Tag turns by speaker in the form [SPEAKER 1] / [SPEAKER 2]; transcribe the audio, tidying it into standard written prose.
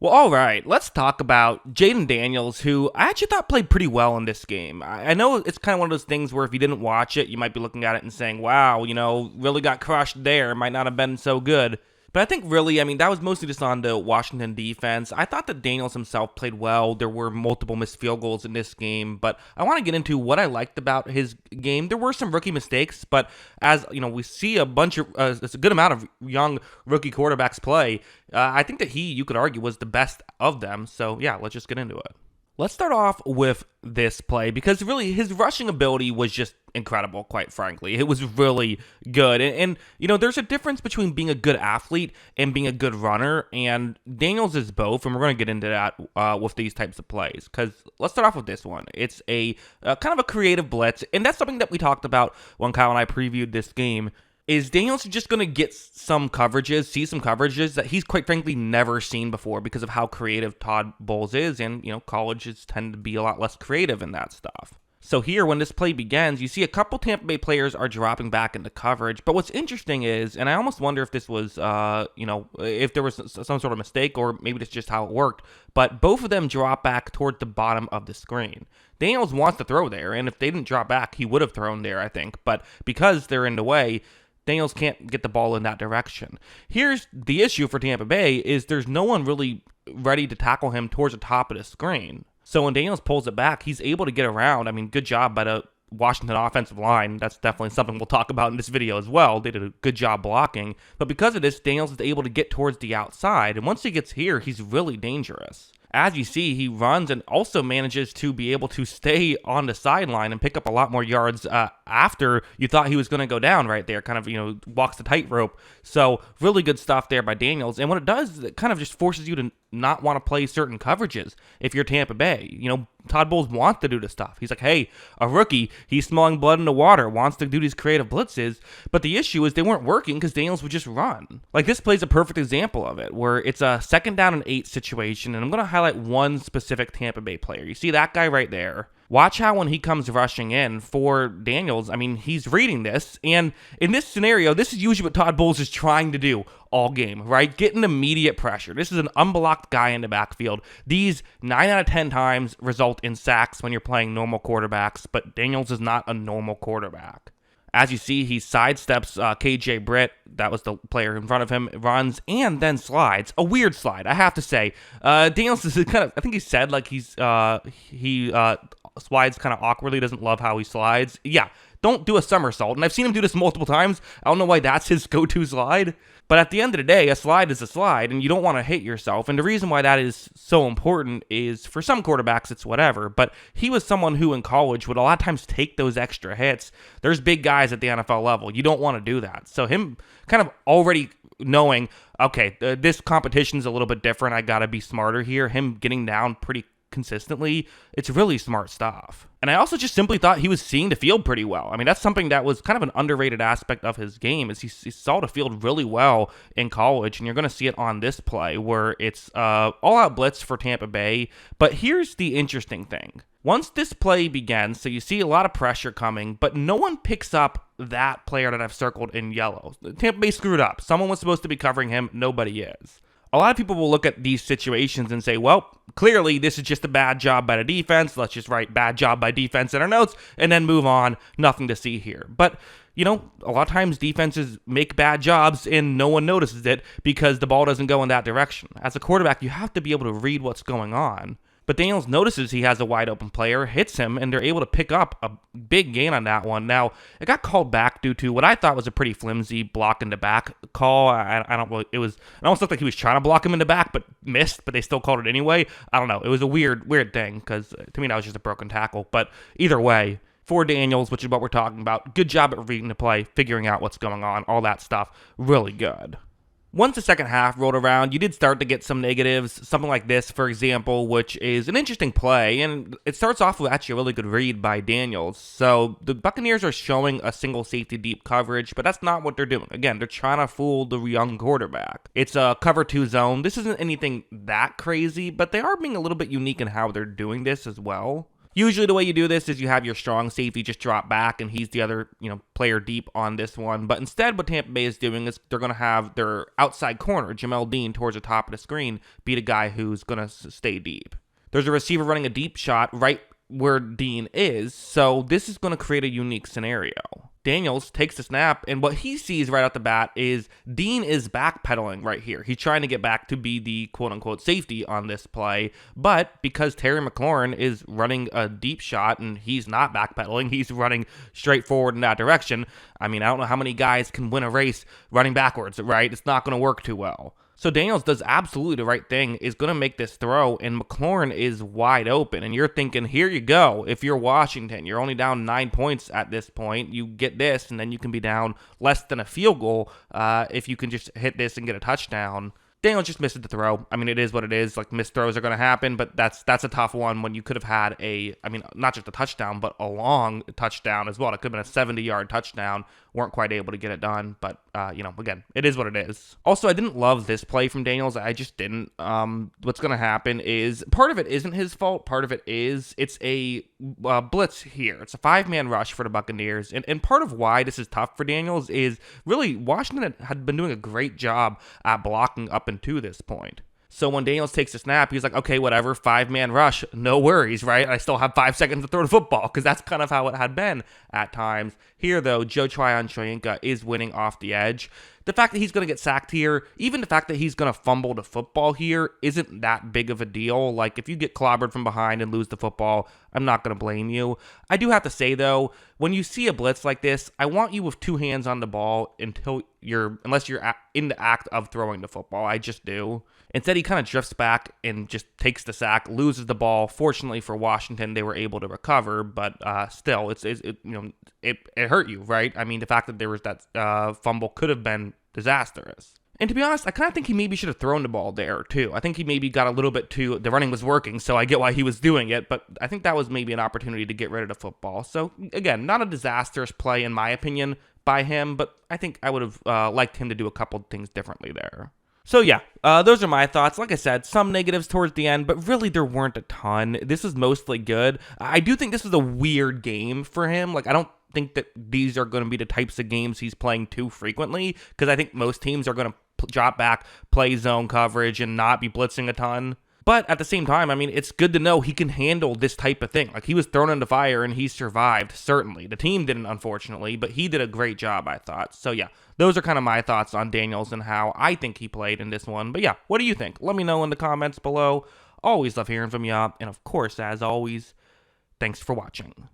[SPEAKER 1] Well, all right, let's talk about Jayden Daniels, who I actually thought played pretty well in this game. I know it's kind of one of those things where if you didn't watch it, you might be looking at it and saying, wow, really got crushed there, might not have been so good. But I think really, that was mostly just on the Washington defense. I thought that Daniels himself played well. There were multiple missed field goals in this game, but I want to get into what I liked about his game. There were some rookie mistakes, but as we see a bunch of, it's a good amount of young rookie quarterbacks play. I think that you could argue, was the best of them. So yeah, let's just get into it. Let's start off with this play because really his rushing ability was just incredible, quite frankly. It was really good. And there's a difference between being a good athlete and being a good runner, and Daniels is both, and we're going to get into that with these types of plays. Because let's start off with this one. It's a kind of a creative blitz, and that's something that we talked about when Kyle and I previewed this game. Is Daniels just going to get see some coverages that he's quite frankly never seen before because of how creative Todd Bowles is, and, colleges tend to be a lot less creative in that stuff. So here, when this play begins, you see a couple Tampa Bay players are dropping back into coverage, but what's interesting is, and I almost wonder if this was, if there was some sort of mistake, or maybe it's just how it worked, but both of them drop back toward the bottom of the screen. Daniels wants to throw there, and if they didn't drop back, he would have thrown there, I think, but because they're in the way, Daniels can't get the ball in that direction. Here's the issue for Tampa Bay is there's no one really ready to tackle him towards the top of the screen. So when Daniels pulls it back, he's able to get around. Good job by the Washington offensive line. That's definitely something we'll talk about in this video as well. They did a good job blocking. But because of this, Daniels is able to get towards the outside. And once he gets here, he's really dangerous. As you see, he runs and also manages to be able to stay on the sideline and pick up a lot more yards after you thought he was going to go down right there. Kind of, walks the tightrope. So really good stuff there by Daniels. And what it does is it kind of just forces you to not want to play certain coverages if you're Tampa Bay. Todd Bowles wants to do this stuff. He's like, hey, a rookie, he's smelling blood in the water, wants to do these creative blitzes. But the issue is they weren't working because Daniels would just run. Like, this play's a perfect example of it, where it's a 2nd down and 8 situation. And I'm going to highlight one specific Tampa Bay player. You see that guy right there? Watch how when he comes rushing in for Daniels, he's reading this. And in this scenario, this is usually what Todd Bowles is trying to do all game, right? Getting immediate pressure. This is an unblocked guy in the backfield. These 9 out of 10 times result in sacks when you're playing normal quarterbacks, but Daniels is not a normal quarterback. As you see, he sidesteps KJ Britt, that was the player in front of him, runs, and then slides. A weird slide, I have to say. Daniels is kind of, I think he said, like, he slides kind of awkwardly, doesn't love how he slides. Yeah, don't do a somersault. And I've seen him do this multiple times. I don't know why that's his go-to slide. But at the end of the day, a slide is a slide, and you don't want to hit yourself. And the reason why that is so important is, for some quarterbacks, it's whatever. But he was someone who in college would a lot of times take those extra hits. There's big guys at the NFL level. You don't want to do that. So him kind of already knowing, okay, this competition's a little bit different. I got to be smarter here. Him getting down pretty consistently, it's really smart stuff. And I also just simply thought he was seeing the field pretty well. That's something that was kind of an underrated aspect of his game, is he saw the field really well in college, and you're going to see it on this play where it's all-out blitz for Tampa Bay. But here's the interesting thing. Once this play begins, so you see a lot of pressure coming, but no one picks up that player that I've circled in yellow. Tampa Bay screwed up. Someone was supposed to be covering him. Nobody is. A lot of people will look at these situations and say, well, clearly this is just a bad job by the defense. Let's just write bad job by defense in our notes and then move on. Nothing to see here. But, a lot of times defenses make bad jobs and no one notices it because the ball doesn't go in that direction. As a quarterback, you have to be able to read what's going on. But Daniels notices he has a wide open player, hits him, and they're able to pick up a big gain on that one. Now, it got called back due to what I thought was a pretty flimsy block in the back call. It almost looked like he was trying to block him in the back, but missed, but they still called it anyway. I don't know. It was a weird thing, because to me that was just a broken tackle. But either way, for Daniels, which is what we're talking about, good job at reading the play, figuring out what's going on, all that stuff, really good. Once the second half rolled around, you did start to get some negatives, something like this, for example, which is an interesting play, and it starts off with actually a really good read by Daniels. So the Buccaneers are showing a single safety deep coverage, but that's not what they're doing. Again, they're trying to fool the young quarterback. It's a cover 2 zone. This isn't anything that crazy, but they are being a little bit unique in how they're doing this as well. Usually the way you do this is you have your strong safety just drop back and he's the other, player deep on this one. But instead what Tampa Bay is doing is they're going to have their outside corner, Jamel Dean, towards the top of the screen, be the guy who's going to stay deep. There's a receiver running a deep shot right where Dean is, so this is going to create a unique scenario. Daniels takes the snap, and what he sees right off the bat is Dean is backpedaling right here. He's trying to get back to be the quote-unquote safety on this play, but because Terry McLaurin is running a deep shot and he's not backpedaling, he's running straight forward in that direction. I don't know how many guys can win a race running backwards, right? It's not going to work too well. So Daniels does absolutely the right thing, is going to make this throw, and McLaurin is wide open. And you're thinking, here you go. If you're Washington, you're only down 9 points at this point. You get this, and then you can be down less than a field goal if you can just hit this and get a touchdown. Daniels just missed the throw. It is what it is. Like, missed throws are going to happen, but that's a tough one when you could have had not just a touchdown, but a long touchdown as well. It could have been a 70-yard touchdown. Weren't quite able to get it done, but, again, it is what it is. Also, I didn't love this play from Daniels. I just didn't. What's going to happen is part of it isn't his fault. Part of it is it's a blitz here. It's a 5-man rush for the Buccaneers, and part of why this is tough for Daniels is really Washington had been doing a great job at blocking up until this point. So when Daniels takes a snap, he's like, okay, whatever, 5-man rush, no worries, right? I still have 5 seconds to throw the football, because that's kind of how it had been at times. Here, though, Joe Tryon-Shoyinka is winning off the edge. The fact that he's going to get sacked here, even the fact that he's going to fumble the football here, isn't that big of a deal. Like, if you get clobbered from behind and lose the football, I'm not going to blame you. I do have to say, though, when you see a blitz like this, I want you with 2 hands on the ball unless you're in the act of throwing the football. I just do. Instead, he kind of drifts back and just takes the sack, loses the ball. Fortunately for Washington, they were able to recover, but still, it hurt you, right? The fact that there was that fumble could have been disastrous. And to be honest, I kind of think he maybe should have thrown the ball there, too. I think he maybe got a little bit the running was working, so I get why he was doing it, but I think that was maybe an opportunity to get rid of the football. So, again, not a disastrous play, in my opinion, by him, but I think I would have liked him to do a couple things differently there. So yeah, those are my thoughts. Like I said, some negatives towards the end, but really there weren't a ton. This is mostly good. I do think this is a weird game for him. Like, I don't think that these are going to be the types of games he's playing too frequently, because I think most teams are going to drop back, play zone coverage, and not be blitzing a ton. But at the same time, it's good to know he can handle this type of thing. Like, he was thrown into fire and he survived, certainly. The team didn't, unfortunately, but he did a great job, I thought. So yeah, those are kind of my thoughts on Daniels and how I think he played in this one. But yeah, what do you think? Let me know in the comments below. Always love hearing from you. And of course, as always, thanks for watching.